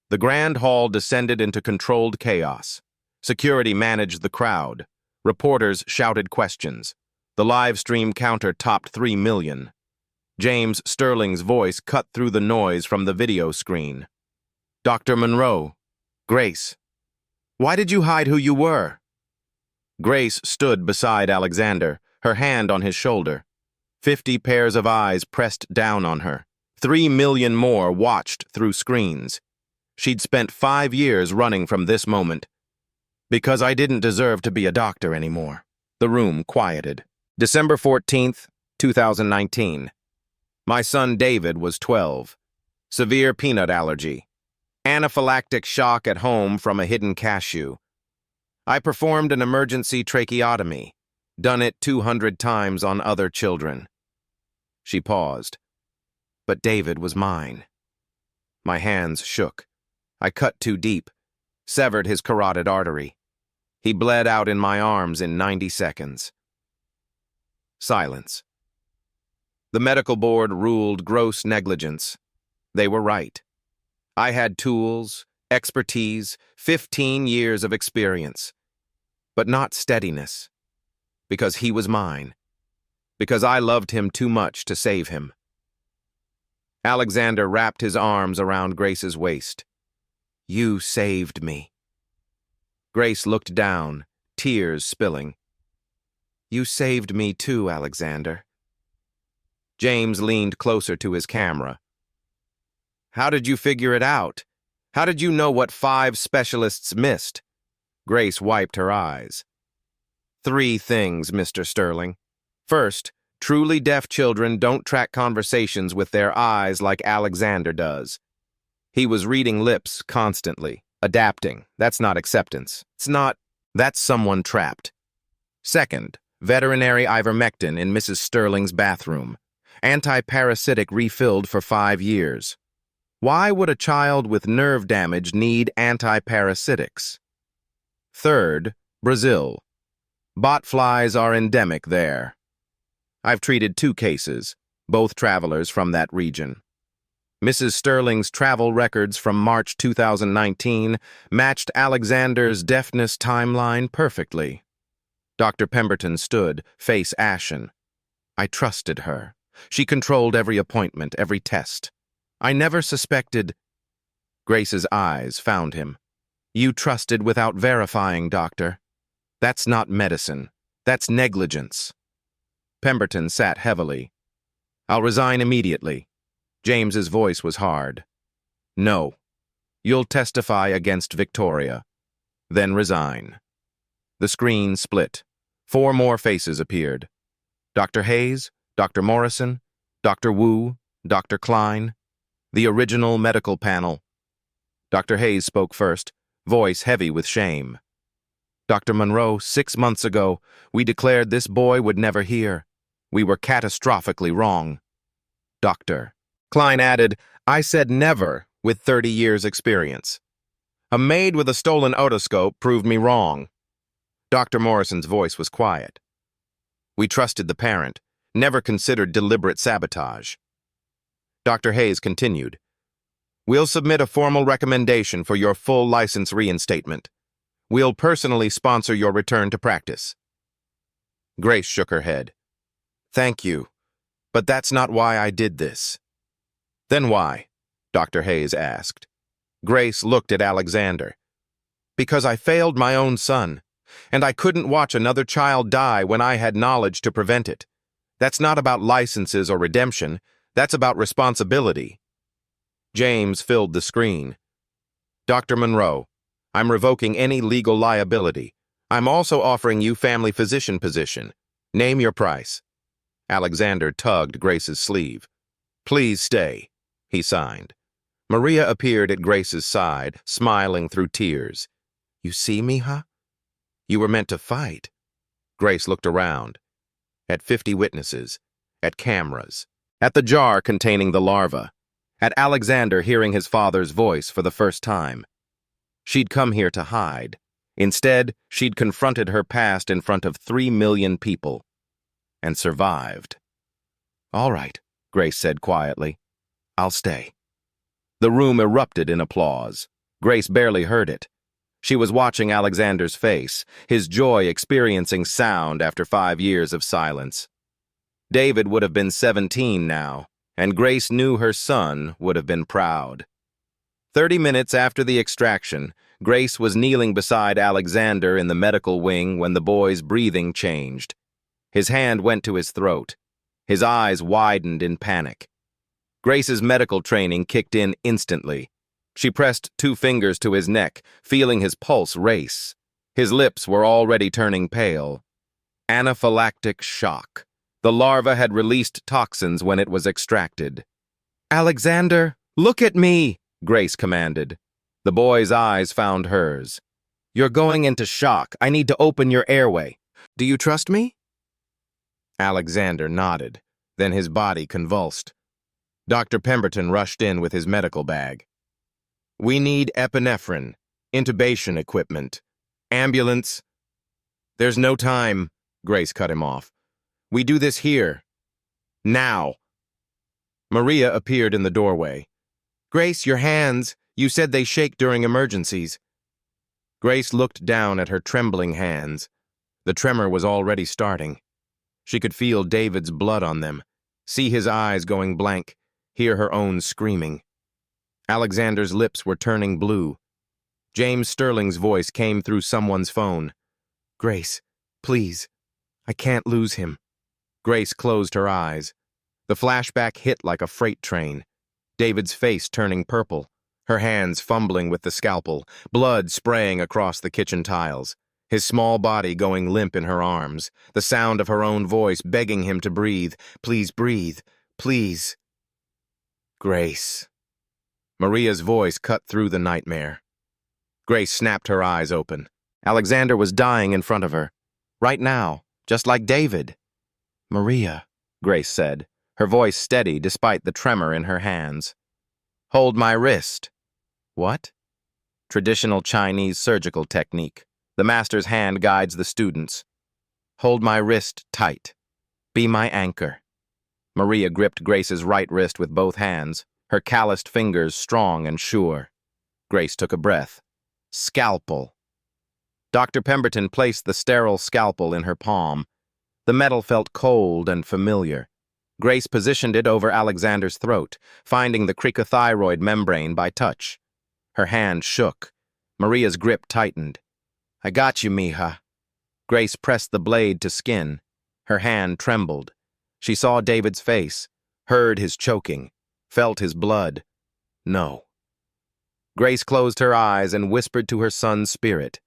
Speaker 1: The grand hall descended into controlled chaos. Security managed the crowd. Reporters shouted questions. The live stream counter topped 3 million. James Sterling's voice cut through the noise from the video screen. Dr. Monroe. Grace. Why did you hide who you were? Grace stood beside Alexander, her hand on his shoulder. 50 pairs of eyes pressed down on her. 3 million more watched through screens. She'd spent 5 years running from this moment. Because I didn't deserve to be a doctor anymore. The room quieted. December 14th, 2019. My son David was 12. Severe peanut allergy. Anaphylactic shock at home from a hidden cashew. I performed an emergency tracheotomy. Done it 200 times on other children. She paused. But David was mine. My hands shook. I cut too deep, severed his carotid artery. He bled out in my arms in 90 seconds. Silence. The medical board ruled gross negligence. They were right. I had tools, expertise, 15 years of experience. But not steadiness. Because he was mine. Because I loved him too much to save him. Alexander wrapped his arms around Grace's waist. You saved me. Grace looked down, tears spilling. You saved me too, Alexander. James leaned closer to his camera. How did you figure it out? How did you know what 5 specialists missed? Grace wiped her eyes. 3 things, Mr. Sterling. First, truly deaf children don't track conversations with their eyes like Alexander does. He was reading lips constantly, adapting. That's not acceptance. That's someone trapped. Second, veterinary ivermectin in Mrs. Sterling's bathroom. Antiparasitic refilled for 5 years. Why would a child with nerve damage need antiparasitics? Third, Brazil. Botflies are endemic there. I've treated 2 cases, both travelers from that region. Mrs. Sterling's travel records from March 2019 matched Alexander's deafness timeline perfectly. Dr. Pemberton stood, face ashen. I trusted her. She controlled every appointment, every test. I never suspected. Grace's eyes found him. You trusted without verifying, doctor. That's not medicine. That's negligence. Pemberton sat heavily. I'll resign immediately. James's voice was hard. No. You'll testify against Victoria. Then resign. The screen split. 4 more faces appeared. Dr. Hayes, Dr. Morrison, Dr. Wu, Dr. Klein. The original medical panel. Dr. Hayes spoke first, voice heavy with shame. Dr. Monroe, 6 months ago, we declared this boy would never hear. We were catastrophically wrong. Doctor. Klein added, I said never, with 30 years' experience. A maid with a stolen otoscope proved me wrong. Dr. Morrison's voice was quiet. We trusted the parent, never considered deliberate sabotage. Dr. Hayes continued, We'll submit a formal recommendation for your full license reinstatement. We'll personally sponsor your return to practice. Grace shook her head. Thank you, but that's not why I did this. Then why? Dr. Hayes asked. Grace looked at Alexander. Because I failed my own son, and I couldn't watch another child die when I had knowledge to prevent it. That's not about licenses or redemption. That's about responsibility. James filled the screen. Dr. Monroe, I'm revoking any legal liability. I'm also offering you family physician position. Name your price. Alexander tugged Grace's sleeve. Please stay, he signed. Maria appeared at Grace's side, smiling through tears. You see, mija? You were meant to fight. Grace looked around. At 50 witnesses. At cameras. At the jar containing the larva. At Alexander hearing his father's voice for the first time. She'd come here to hide. Instead, she'd confronted her past in front of 3 million people. And survived. All right, Grace said quietly. I'll stay. The room erupted in applause. Grace barely heard it. She was watching Alexander's face, his joy experiencing sound after 5 years of silence. David would have been 17 now, and Grace knew her son would have been proud. 30 minutes after the extraction, Grace was kneeling beside Alexander in the medical wing when the boy's breathing changed. His hand went to his throat. His eyes widened in panic. Grace's medical training kicked in instantly. She pressed 2 fingers to his neck, feeling his pulse race. His lips were already turning pale. Anaphylactic shock. The larva had released toxins when it was extracted. Alexander, look at me, Grace commanded. The boy's eyes found hers. You're going into shock. I need to open your airway. Do you trust me? Alexander nodded. Then his body convulsed. Dr. Pemberton rushed in with his medical bag. We need epinephrine, intubation equipment, ambulance. There's no time, Grace cut him off. We do this here. Now. Maria appeared in the doorway. Grace, your hands. You said they shake during emergencies. Grace looked down at her trembling hands. The tremor was already starting. She could feel David's blood on them, see his eyes going blank, hear her own screaming. Alexander's lips were turning blue. James Sterling's voice came through someone's phone. Grace, please. I can't lose him. Grace closed her eyes. The flashback hit like a freight train. David's face turning purple, her hands fumbling with the scalpel, blood spraying across the kitchen tiles. His small body going limp in her arms, the sound of her own voice begging him to breathe. Please breathe, please. Grace. Maria's voice cut through the nightmare. Grace snapped her eyes open. Alexander was dying in front of her. Right now, just like David. Maria, Grace said, her voice steady despite the tremor in her hands. Hold my wrist. What? Traditional Chinese surgical technique. The master's hand guides the students. Hold my wrist tight. Be my anchor. Maria gripped Grace's right wrist with both hands, her calloused fingers strong and sure. Grace took a breath. Scalpel. Dr. Pemberton placed the sterile scalpel in her palm. The metal felt cold and familiar. Grace positioned it over Alexander's throat, finding the cricothyroid membrane by touch. Her hand shook. Maria's grip tightened. "I got you, mija." Grace pressed the blade to skin. Her hand trembled. She saw David's face, heard his choking, felt his blood. No. Grace closed her eyes and whispered to her son's spirit,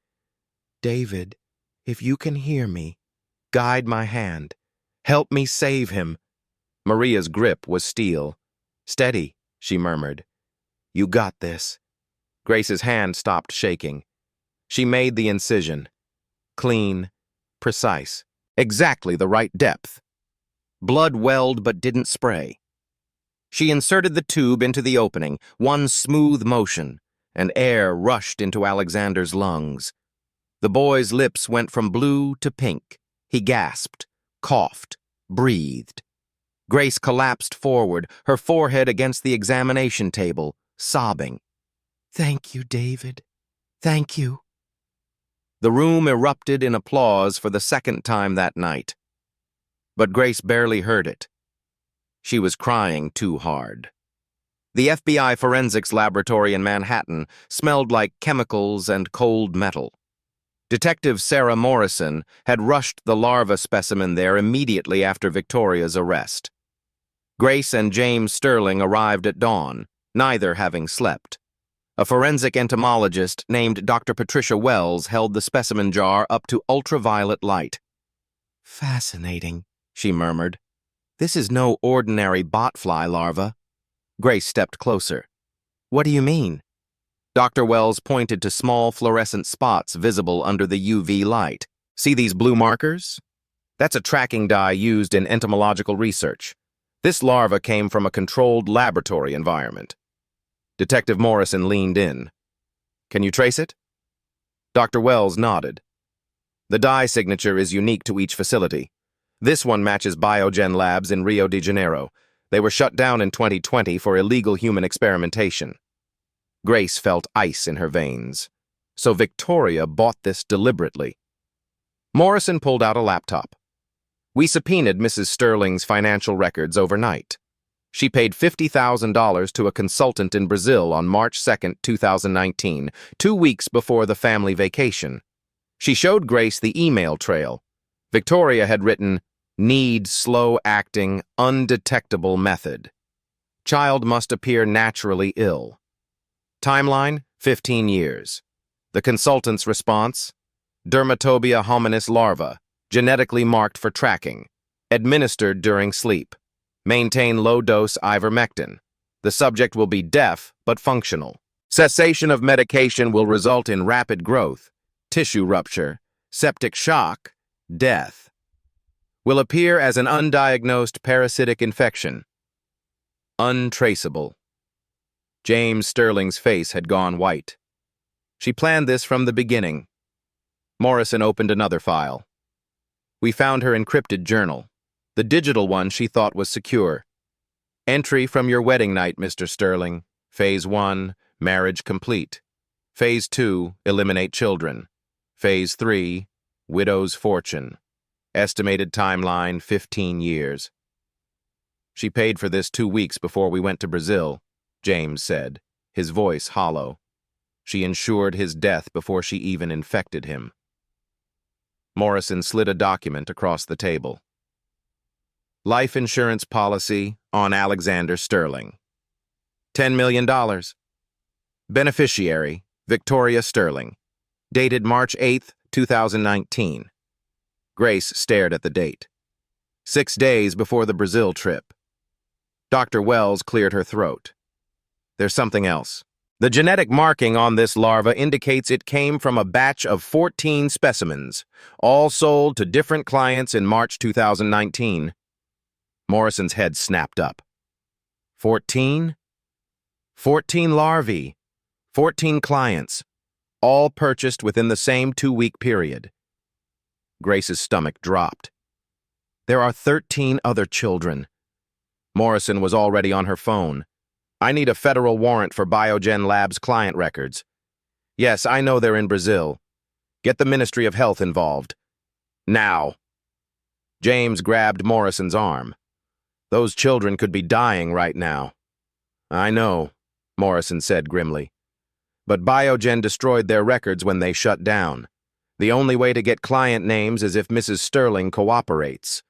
Speaker 1: "David, if you can hear me, guide my hand. Help me save him." Maria's grip was steel. "Steady," she murmured. "You got this." Grace's hand stopped shaking. She made the incision. Clean, precise, exactly the right depth. Blood welled but didn't spray. She inserted the tube into the opening, one smooth motion, and air rushed into Alexander's lungs. The boy's lips went from blue to pink. He gasped, coughed, breathed. Grace collapsed forward, her forehead against the examination table, sobbing. "Thank you, David. Thank you." The room erupted in applause for the second time that night. But Grace barely heard it. She was crying too hard. The FBI forensics laboratory in Manhattan smelled like chemicals and cold metal. Detective Sarah Morrison had rushed the larva specimen there immediately after Victoria's arrest. Grace and James Sterling arrived at dawn, neither having slept. A forensic entomologist named Dr. Patricia Wells held the specimen jar up to ultraviolet light. "Fascinating," she murmured. "This is no ordinary botfly larva." Grace stepped closer. "What do you mean?" Dr. Wells pointed to small fluorescent spots visible under the UV light. "See these blue markers? That's a tracking dye used in entomological research. This larva came from a controlled laboratory environment." Detective Morrison leaned in. "Can you trace it?" Dr. Wells nodded. "The dye signature is unique to each facility. This one matches Biogen Labs in Rio de Janeiro. They were shut down in 2020 for illegal human experimentation." Grace felt ice in her veins. So Victoria bought this deliberately. Morrison pulled out a laptop. "We subpoenaed Mrs. Sterling's financial records overnight. She paid $50,000 to a consultant in Brazil on March 2, 2019, 2 weeks before the family vacation. She showed Grace the email trail. Victoria had written, 'Need slow-acting, undetectable method. Child must appear naturally ill.' Timeline, 15 years. The consultant's response, Dermatobia hominis larva, genetically marked for tracking, administered during sleep. Maintain low-dose ivermectin. The subject will be deaf but functional. Cessation of medication will result in rapid growth, tissue rupture, septic shock, death. Will appear as an undiagnosed parasitic infection. Untraceable." James Sterling's face had gone white. "She planned this from the beginning." Morrison opened another file. "We found her encrypted journal. The digital one she thought was secure. Entry from your wedding night, Mr. Sterling. Phase 1, marriage complete. Phase 2, eliminate children. Phase 3, widow's fortune. Estimated timeline, 15 years. She paid for this 2 weeks before we went to Brazil," James said, his voice hollow. "She ensured his death before she even infected him." Morrison slid a document across the table. "Life insurance policy on Alexander Sterling. $10 million. Beneficiary, Victoria Sterling. Dated March 8, 2019. Grace stared at the date. 6 days before the Brazil trip. Dr. Wells cleared her throat. "There's something else. The genetic marking on this larva indicates it came from a batch of 14 specimens, all sold to different clients in March 2019. Morrison's head snapped up. 14? 14 larvae, 14 clients, all purchased within the same 2-week period. Grace's stomach dropped. There are 13 other children. Morrison was already on her phone. "I need a federal warrant for Biogen Labs client records. Yes, I know they're in Brazil. Get the Ministry of Health involved. Now. James grabbed Morrison's arm. Those children could be dying right now. I know, Morrison said grimly. But Biogen destroyed their records when they shut down. The only way to get client names is if Mrs. Sterling cooperates.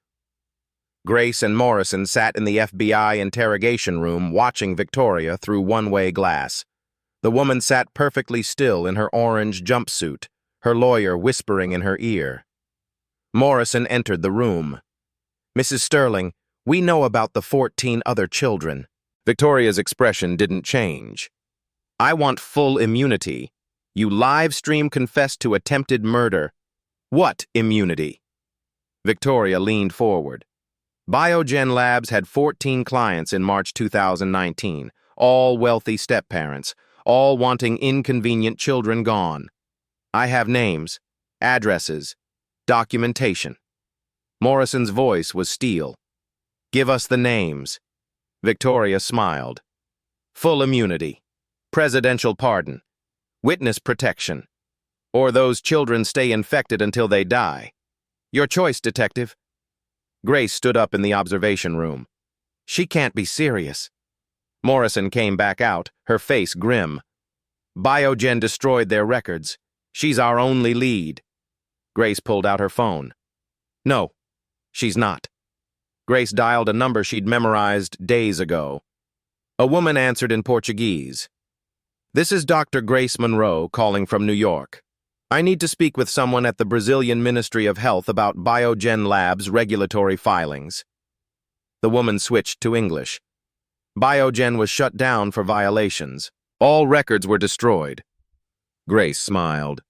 Speaker 1: Grace and Morrison sat in the FBI interrogation room watching Victoria through one-way glass. The woman sat perfectly still in her orange jumpsuit, her lawyer whispering in her ear. Morrison entered the room. Mrs. Sterling, we know about the 14 other children. Victoria's expression didn't change. I want full immunity. You live stream confessed to attempted murder. What immunity? Victoria leaned forward. Biogen Labs had 14 clients in March 2019, all wealthy step-parents, all wanting inconvenient children gone. I have names, addresses, documentation. Morrison's voice was steel. Give us the names. Victoria smiled. Full immunity, presidential pardon, witness protection, or those children stay infected until they die. Your choice, detective. Grace stood up in the observation room. She can't be serious. Morrison came back out, her face grim. Biogen destroyed their records. She's our only lead. Grace pulled out her phone. No, she's not. Grace dialed a number she'd memorized days ago. A woman answered in Portuguese. This is Dr. Grace Monroe calling from New York. I need to speak with someone at the Brazilian Ministry of Health about Biogen Labs regulatory filings. The woman switched to English. Biogen was shut down for violations. All records were destroyed. Grace smiled.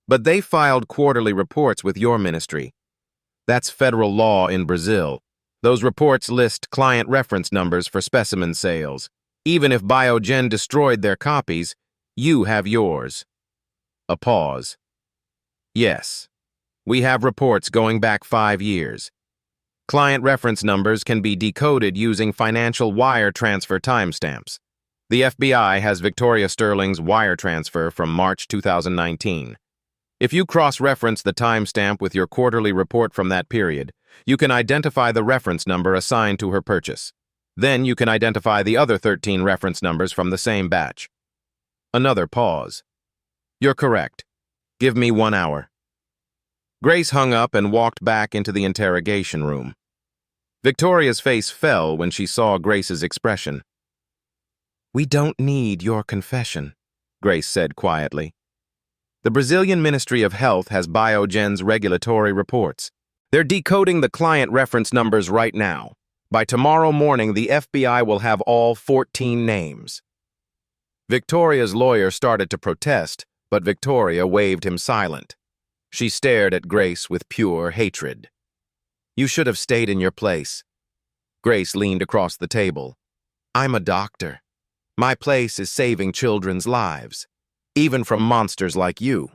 Speaker 1: But they filed quarterly reports with your ministry. That's federal law in Brazil. Those reports list client reference numbers for specimen sales. Even if Biogen destroyed their copies, you have yours. A pause. Yes, we have reports going back 5 years. Client reference numbers can be decoded using financial wire transfer timestamps. The FBI has Victoria Sterling's wire transfer from March 2019. If you cross-reference the timestamp with your quarterly report from that period, you can identify the reference number assigned to her purchase. Then you can identify the other 13 reference numbers from the same batch. Another pause. You're correct. Give me 1 hour. Grace hung up and walked back into the interrogation room. Victoria's face fell when she saw Grace's expression. We don't need your confession, Grace said quietly. The Brazilian Ministry of Health has Biogen's regulatory reports. They're decoding the client reference numbers right now. By tomorrow morning, the FBI will have all 14 names. Victoria's lawyer started to protest, but Victoria waved him silent. She stared at Grace with pure hatred. You should have stayed in your place. Grace leaned across the table. I'm a doctor. My place is saving children's lives, even from monsters like you.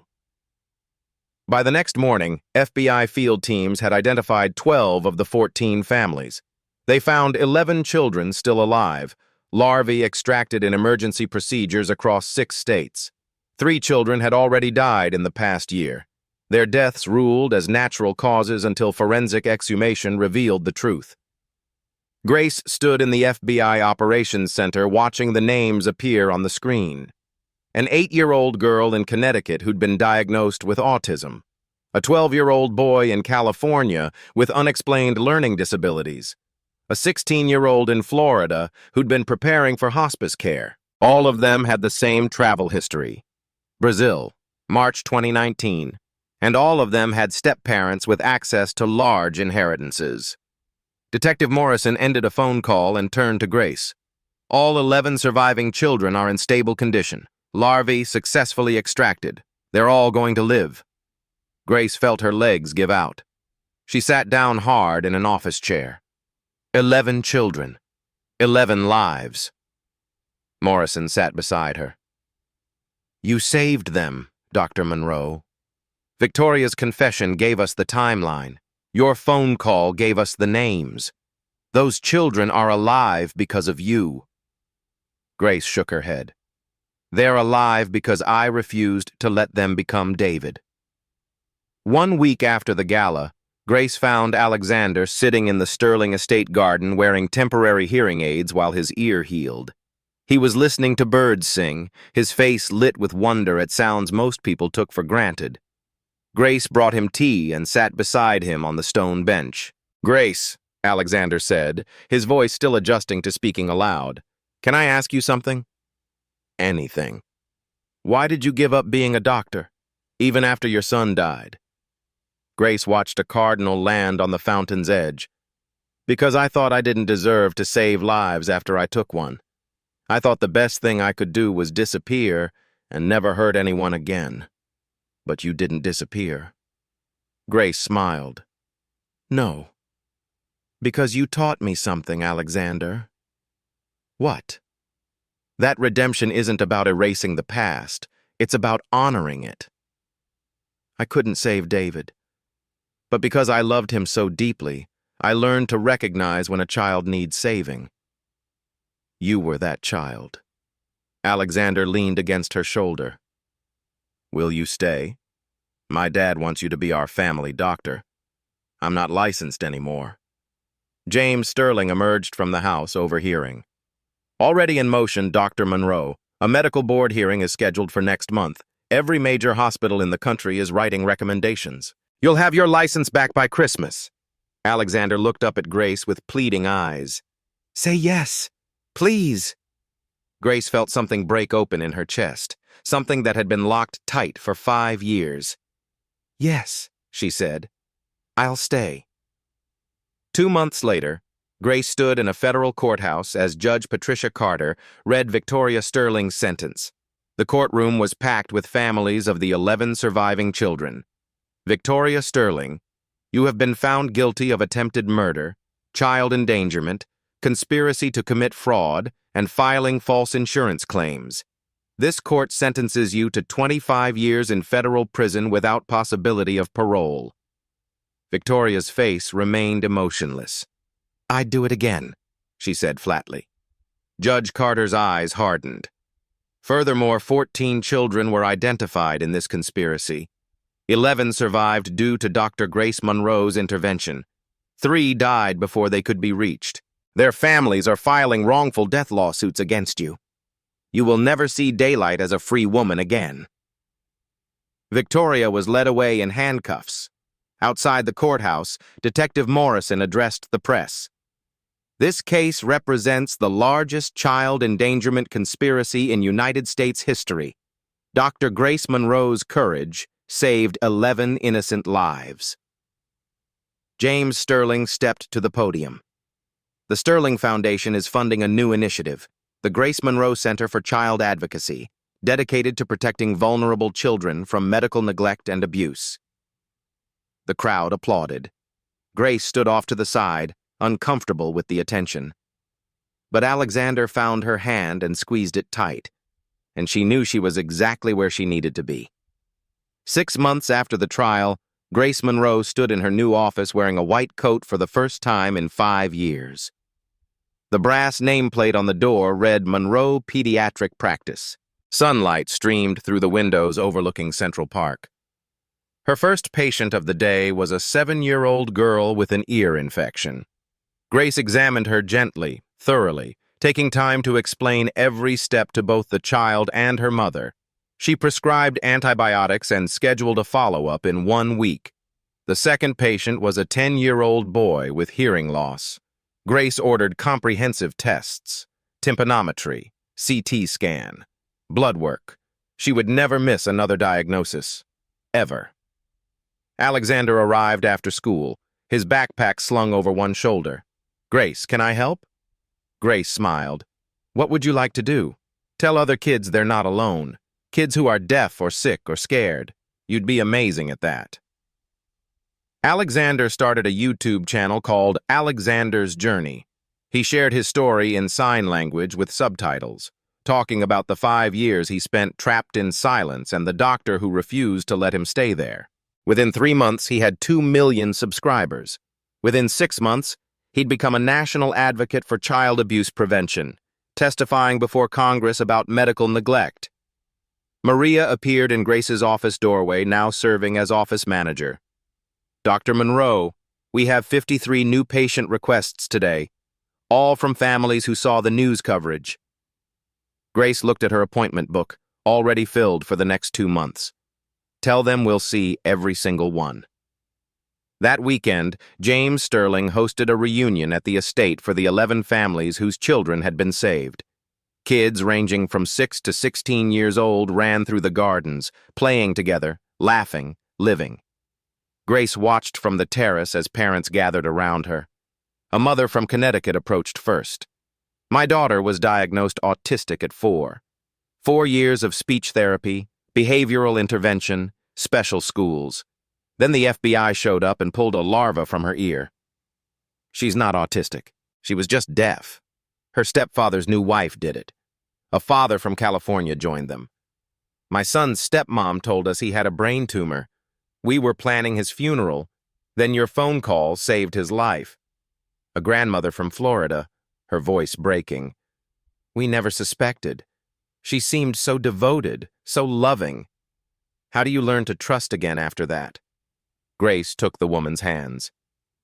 Speaker 1: By the next morning, FBI field teams had identified 12 of the 14 families. They found 11 children still alive, larvae extracted in emergency procedures across 6 states. 3 children had already died in the past year. Their deaths ruled as natural causes until forensic exhumation revealed the truth. Grace stood in the FBI Operations Center watching the names appear on the screen. An 8-year-old girl in Connecticut who'd been diagnosed with autism. A 12-year-old boy in California with unexplained learning disabilities. A 16-year-old in Florida who'd been preparing for hospice care. All of them had the same travel history. Brazil, March 2019. And all of them had step-parents with access to large inheritances. Detective Morrison ended a phone call and turned to Grace. All 11 surviving children are in stable condition. Larvae successfully extracted. They're all going to live. Grace felt her legs give out. She sat down hard in an office chair. 11 children. 11 lives. Morrison sat beside her. You saved them, Dr. Monroe. Victoria's confession gave us the timeline. Your phone call gave us the names. Those children are alive because of you. Grace shook her head. They're alive because I refused to let them become David. 1 week after the gala, Grace found Alexander sitting in the Sterling estate garden wearing temporary hearing aids while his ear healed. He was listening to birds sing, his face lit with wonder at sounds most people took for granted. Grace brought him tea and sat beside him on the stone bench. "Grace," Alexander said, his voice still adjusting to speaking aloud, "can I ask you something?" "Anything." "Why did you give up being a doctor, even after your son died?" Grace watched a cardinal land on the fountain's edge. "Because I thought I didn't deserve to save lives after I took one. I thought the best thing I could do was disappear and never hurt anyone again. But you didn't disappear." Grace smiled. "No. Because you taught me something, Alexander." "What?" "That redemption isn't about erasing the past. It's about honoring it. I couldn't save David. But because I loved him so deeply, I learned to recognize when a child needs saving. You were that child." Alexander leaned against her shoulder. "Will you stay? My dad wants you to be our family doctor. I'm not licensed anymore." James Sterling emerged from the house, overhearing. "Already in motion, Dr. Monroe. A medical board hearing is scheduled for next month. Every major hospital in the country is writing recommendations. You'll have your license back by Christmas." Alexander looked up at Grace with pleading eyes. "Say yes, please." Grace felt something break open in her chest, something that had been locked tight for 5 years. "Yes," she said. "I'll stay." 2 months later, Grace stood in a federal courthouse as Judge Patricia Carter read Victoria Sterling's sentence. The courtroom was packed with families of the 11 surviving children. "Victoria Sterling, you have been found guilty of attempted murder, child endangerment, conspiracy to commit fraud, and filing false insurance claims. This court sentences you to 25 years in federal prison without possibility of parole." Victoria's face remained emotionless. "I'd do it again," she said flatly. Judge Carter's eyes hardened. Furthermore, 14 children were identified in this conspiracy. 11 survived due to Dr. Grace Monroe's intervention. 3 died before they could be reached. Their families are filing wrongful death lawsuits against you. You will never see daylight as a free woman again." Victoria was led away in handcuffs. Outside the courthouse, Detective Morrison addressed the press. "This case represents the largest child endangerment conspiracy in United States history. Dr. Grace Monroe's courage saved 11 innocent lives." James Sterling stepped to the podium. The Sterling Foundation is funding a new initiative, the Grace Monroe Center for Child Advocacy, dedicated to protecting vulnerable children from medical neglect and abuse. The crowd applauded. Grace stood off to the side, uncomfortable with the attention. But Alexander found her hand and squeezed it tight, and she knew she was exactly where she needed to be. 6 months after the trial, Grace Monroe stood in her new office wearing a white coat for the first time in 5 years. The brass nameplate on the door read Monroe Pediatric Practice. Sunlight streamed through the windows overlooking Central Park. Her first patient of the day was a 7-year-old girl with an ear infection. Grace examined her gently, thoroughly, taking time to explain every step to both the child and her mother. She prescribed antibiotics and scheduled a follow-up in 1 week. The second patient was a 10-year-old boy with hearing loss. Grace ordered comprehensive tests, tympanometry, CT scan, blood work. She would never miss another diagnosis. Ever. Alexander arrived after school, his backpack slung over one shoulder. "Grace, can I help?" Grace smiled. "What would you like to do? Tell other kids they're not alone. Kids who are deaf or sick or scared. You'd be amazing at that." Alexander started a YouTube channel called Alexander's Journey. He shared his story in sign language with subtitles, talking about the 5 years he spent trapped in silence and the doctor who refused to let him stay there. Within 3 months, he had 2 million subscribers. Within 6 months, he'd become a national advocate for child abuse prevention, testifying before Congress about medical neglect. Maria appeared in Grace's office doorway, now serving as office manager. "Dr. Monroe, we have 53 new patient requests today, all from families who saw the news coverage." Grace looked at her appointment book, already filled for the next 2 months. "Tell them we'll see every single one." That weekend, James Sterling hosted a reunion at the estate for the 11 families whose children had been saved. Kids ranging from 6 to 16 years old ran through the gardens, playing together, laughing, living. Grace watched from the terrace as parents gathered around her. A mother from Connecticut approached first. "My daughter was diagnosed autistic at 4. 4 years of speech therapy, behavioral intervention, special schools. Then the FBI showed up and pulled a larva from her ear. She's not autistic. She was just deaf. Her stepfather's new wife did it. A father from California joined them. My son's stepmom told us he had a brain tumor. We were planning his funeral. Then your phone call saved his life." A grandmother from Florida, her voice breaking. "We never suspected. She seemed so devoted, so loving. How do you learn to trust again after that?" Grace took the woman's hands.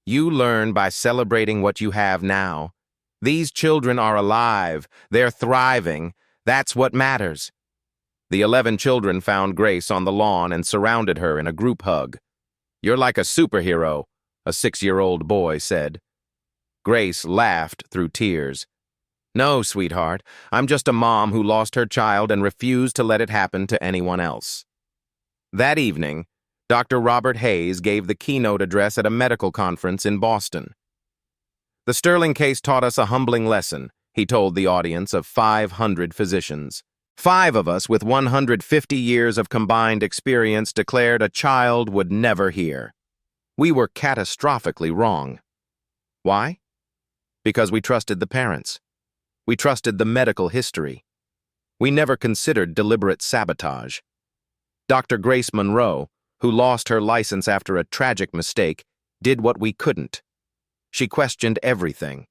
Speaker 1: "You learn by celebrating what you have now. These children are alive. They're thriving. That's what matters." The 11 children found Grace on the lawn and surrounded her in a group hug. "You're like a superhero," a 6-year-old boy said. Grace laughed through tears. "No, sweetheart, I'm just a mom who lost her child and refused to let it happen to anyone else." That evening, Dr. Robert Hayes gave the keynote address at a medical conference in Boston. "The Sterling case taught us a humbling lesson," he told the audience of 500 physicians. 5 of us with 150 years of combined experience declared a child would never hear. We were catastrophically wrong. Why? Because we trusted the parents. We trusted the medical history. We never considered deliberate sabotage. Dr. Grace Monroe, who lost her license after a tragic mistake, did what we couldn't. She questioned everything.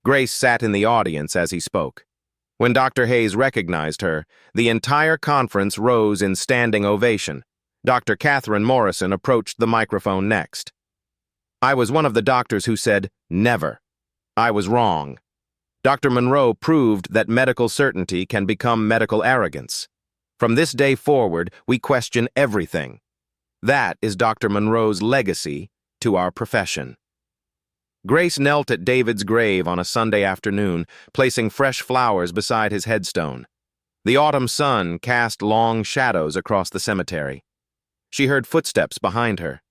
Speaker 1: Grace sat in the audience as he spoke. When Dr. Hayes recognized her, the entire conference rose in standing ovation. Dr. Catherine Morrison approached the microphone next. "I was one of the doctors who said, 'Never.' I was wrong. Dr. Monroe proved that medical certainty can become medical arrogance. From this day forward, we question everything. That is Dr. Monroe's legacy to our profession." Grace knelt at David's grave on a Sunday afternoon, placing fresh flowers beside his headstone. The autumn sun cast long shadows across the cemetery. She heard footsteps behind her.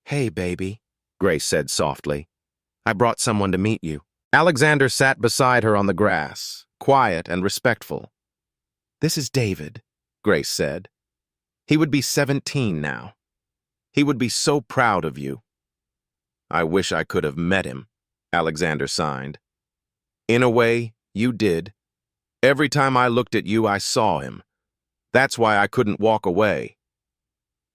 Speaker 1: "Hey, baby," Grace said softly. "I brought someone to meet you." Alexander sat beside her on the grass, quiet and respectful. "This is David," Grace said. "He would be 17 now. He would be so proud of you." "I wish I could have met him," Alexander sighed. "In a way, you did. Every time I looked at you, I saw him. That's why I couldn't walk away."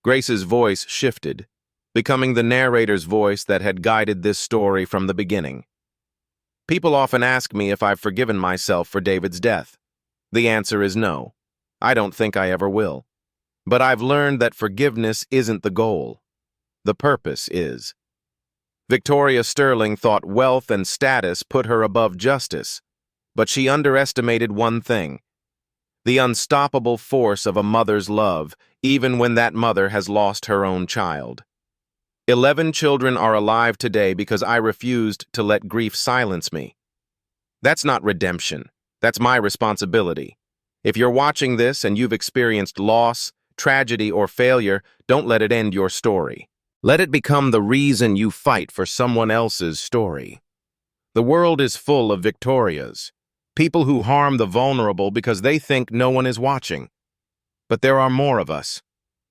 Speaker 1: Grace's voice shifted, becoming the narrator's voice that had guided this story from the beginning. "People often ask me if I've forgiven myself for David's death. The answer is no. I don't think I ever will. But I've learned that forgiveness isn't the goal. The purpose is." Victoria Sterling thought wealth and status put her above justice, but she underestimated one thing: the unstoppable force of a mother's love, even when that mother has lost her own child. 11 children are alive today because I refused to let grief silence me. That's not redemption. That's my responsibility. If you're watching this and you've experienced loss, tragedy, or failure, don't let it end your story. Let it become the reason you fight for someone else's story. The world is full of Victorias, people who harm the vulnerable because they think no one is watching. But there are more of us,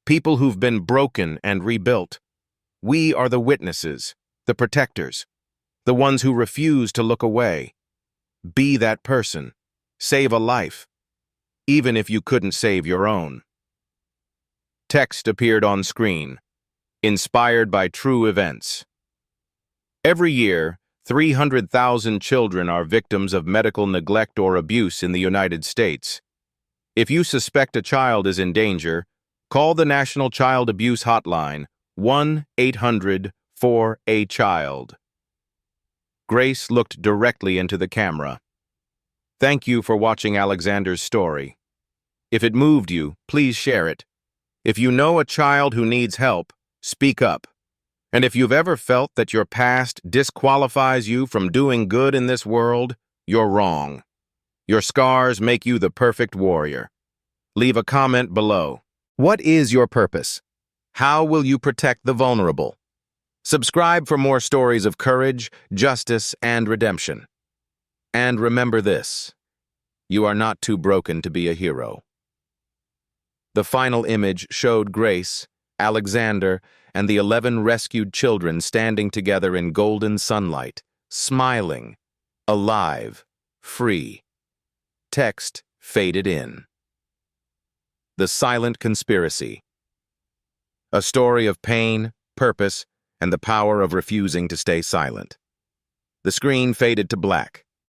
Speaker 1: people who've been broken and rebuilt. We are the witnesses, the protectors, the ones who refuse to look away. Be that person. Save a life, even if you couldn't save your own. Text appeared on screen. Inspired by true events. Every year, 300,000 children are victims of medical neglect or abuse in the United States. If you suspect a child is in danger, call the National Child Abuse Hotline, 1-800-4A-CHILD. Grace looked directly into the camera. Thank you for watching Alexander's story. If it moved you, please share it. If you know a child who needs help, speak up. And if you've ever felt that your past disqualifies you from doing good in this world, you're wrong. Your scars make you the perfect warrior. Leave a comment below. What is your purpose? How will you protect the vulnerable? Subscribe for more stories of courage, justice, and redemption. And remember this: you are not too broken to be a hero. The final image showed Grace, Alexander, and the 11 rescued children standing together in golden sunlight, smiling, alive, free. Text faded in. The Silent Conspiracy. A story of pain, purpose, and the power of refusing to stay silent. The screen faded to black,